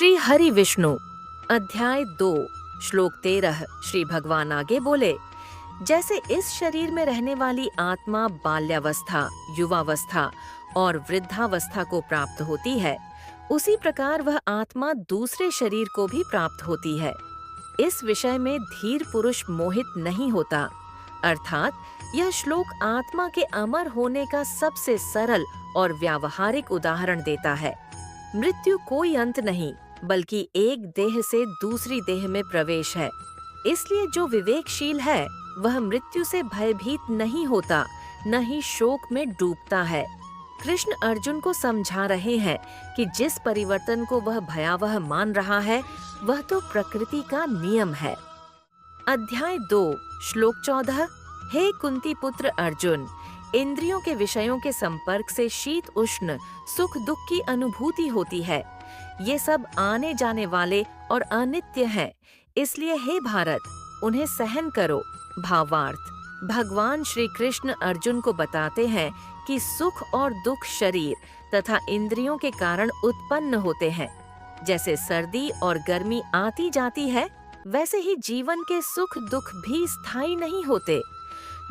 श्री हरि विष्णु अध्याय 2 श्लोक 13 श्री भगवान आगे बोले, जैसे इस शरीर में रहने वाली आत्मा बाल्यावस्था, युवावस्था और वृद्धावस्था को प्राप्त होती है, उसी प्रकार वह आत्मा दूसरे शरीर को भी प्राप्त होती है। इस विषय में धीर पुरुष मोहित नहीं होता। अर्थात यह श्लोक आत्मा के अमर होने का सबसे सरल और व्यावहारिक उदाहरण देता है। मृत्यु कोई अंत नहीं, बल्कि एक देह से दूसरी देह में प्रवेश है। इसलिए जो विवेकशील है वह मृत्यु से भयभीत नहीं होता, न ही शोक में डूबता है। कृष्ण अर्जुन को समझा रहे हैं कि जिस परिवर्तन को वह भयावह मान रहा है वह तो प्रकृति का नियम है। अध्याय 2 श्लोक 14 हे कुंती पुत्र अर्जुन, इंद्रियों के विषयों के संपर्क से शीत उष्ण सुख दुख की अनुभूति होती है। ये सब आने जाने वाले और अनित्य हैं, इसलिए हे भारत उन्हें सहन करो। भावार्थ, भगवान श्री कृष्ण अर्जुन को बताते हैं कि सुख और दुख शरीर तथा इंद्रियों के कारण उत्पन्न होते हैं। जैसे सर्दी और गर्मी आती जाती है, वैसे ही जीवन के सुख दुख भी स्थायी नहीं होते।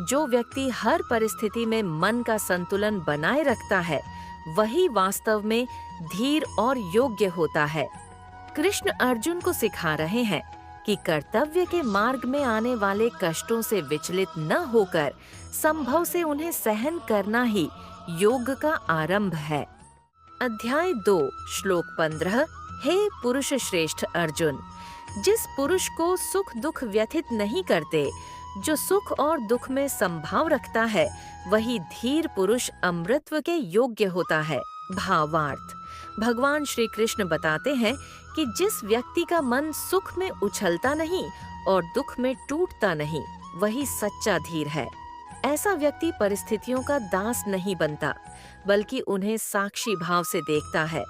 जो व्यक्ति हर परिस्थिति में मन का संतुलन बनाए रखता है, वही वास्तव में धीर और योग्य होता है। कृष्ण अर्जुन को सिखा रहे हैं कि कर्तव्य के मार्ग में आने वाले कष्टों से विचलित न होकर संभव से उन्हें सहन करना ही योग का आरंभ है। अध्याय 2 श्लोक 15 हे पुरुष श्रेष्ठ अर्जुन, जिस पुरुष को सुख दुख व्यथित नहीं करते, जो सुख और दुख में संभाव रखता है, वही धीर पुरुष अमृतत्व के योग्य होता है। भावार्थ, भगवान श्री कृष्ण बताते हैं कि जिस व्यक्ति का मन सुख में उछलता नहीं और दुख में टूटता नहीं, वही सच्चा धीर है। ऐसा व्यक्ति परिस्थितियों का दास नहीं बनता, बल्कि उन्हें साक्षी भाव से देखता है।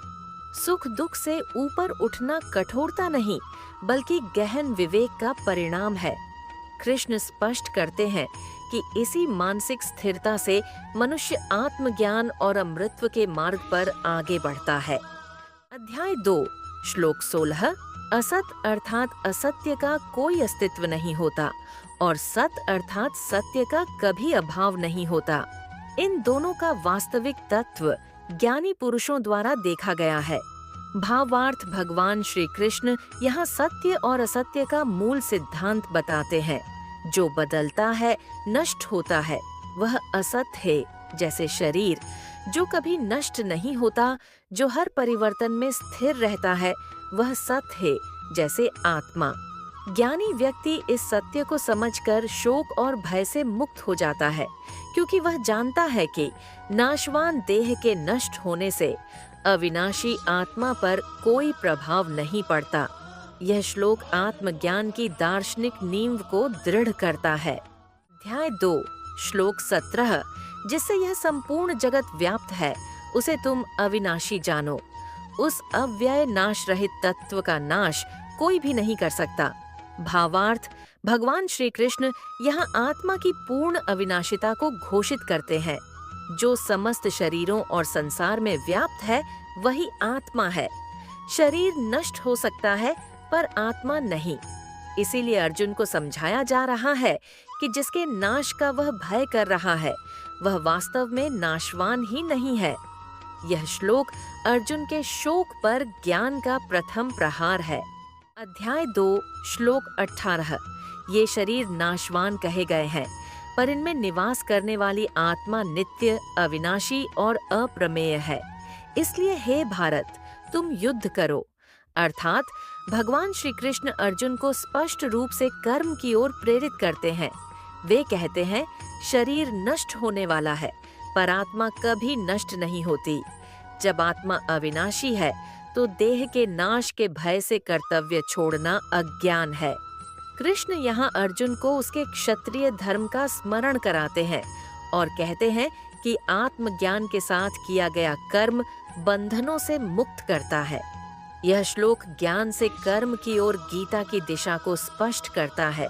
सुख दुख से ऊपर उठना कठोरता नहीं, बल्कि गहन विवेक का परिणाम है। कृष्ण स्पष्ट करते हैं कि इसी मानसिक स्थिरता से मनुष्य आत्मज्ञान और अमृतत्व के मार्ग पर आगे बढ़ता है। अध्याय 2 श्लोक 16 असत अर्थात असत्य का कोई अस्तित्व नहीं होता और सत अर्थात सत्य का कभी अभाव नहीं होता। इन दोनों का वास्तविक तत्व ज्ञानी पुरुषों द्वारा देखा गया है। भावार्थ, भगवान श्री कृष्ण यहाँ सत्य और असत्य का मूल सिद्धांत बताते हैं। जो बदलता है, नष्ट होता है, वह असत है। जैसे शरीर जो कभी नष्ट नहीं होता, जो हर परिवर्तन में स्थिर रहता है, वह सत है। जैसे आत्मा। ज्ञानी व्यक्ति इस सत्य को समझकर शोक और भय से मुक्त हो जाता है, क्योंकि वह जानता है कि नाशवान देह के नष्ट होने से अविनाशी आत्मा पर कोई प्रभाव नहीं पड़ता। यह श्लोक आत्मज्ञान की दार्शनिक नींव को दृढ़ करता है। अध्याय 2 श्लोक 17 जिससे यह संपूर्ण जगत व्याप्त है, उसे तुम अविनाशी जानो। उस अव्यय नाश रहित तत्व का नाश कोई भी नहीं कर सकता। भावार्थ, भगवान श्री कृष्ण यहाँ आत्मा की पूर्ण अविनाशिता को घोषित करते हैं। जो समस्त शरीरों और संसार में व्याप्त है, वही आत्मा है। शरीर नष्ट हो सकता है, पर आत्मा नहीं। इसीलिए अर्जुन को समझाया जा रहा है कि जिसके नाश का वह भय कर रहा है, वह वास्तव में नाशवान ही नहीं है। यह श्लोक अर्जुन के शोक पर ज्ञान का प्रथम प्रहार है। अध्याय 2 श्लोक 18 ये शरीर नाशवान कहे गए हैं, पर इनमें निवास करने वाली आत्मा नित्य, अविनाशी और अप्रमेय है। इसलिए हे भारत, तुम युद्ध करो। अर्थात भगवान श्री कृष्ण अर्जुन को स्पष्ट रूप से कर्म की ओर प्रेरित करते हैं। वे कहते हैं, शरीर नष्ट होने वाला है, पर आत्मा कभी नष्ट नहीं होती। जब आत्मा अविनाशी है, तो देह के नाश के भय से कर्तव्य छोड़ना अज्ञान है। कृष्ण यहाँ अर्जुन को उसके क्षत्रिय धर्म का स्मरण कराते हैं और कहते हैं कि आत्मज्ञान के साथ किया गया कर्म बंधनों से मुक्त करता है। यह श्लोक ज्ञान से कर्म की ओर गीता की दिशा को स्पष्ट करता है।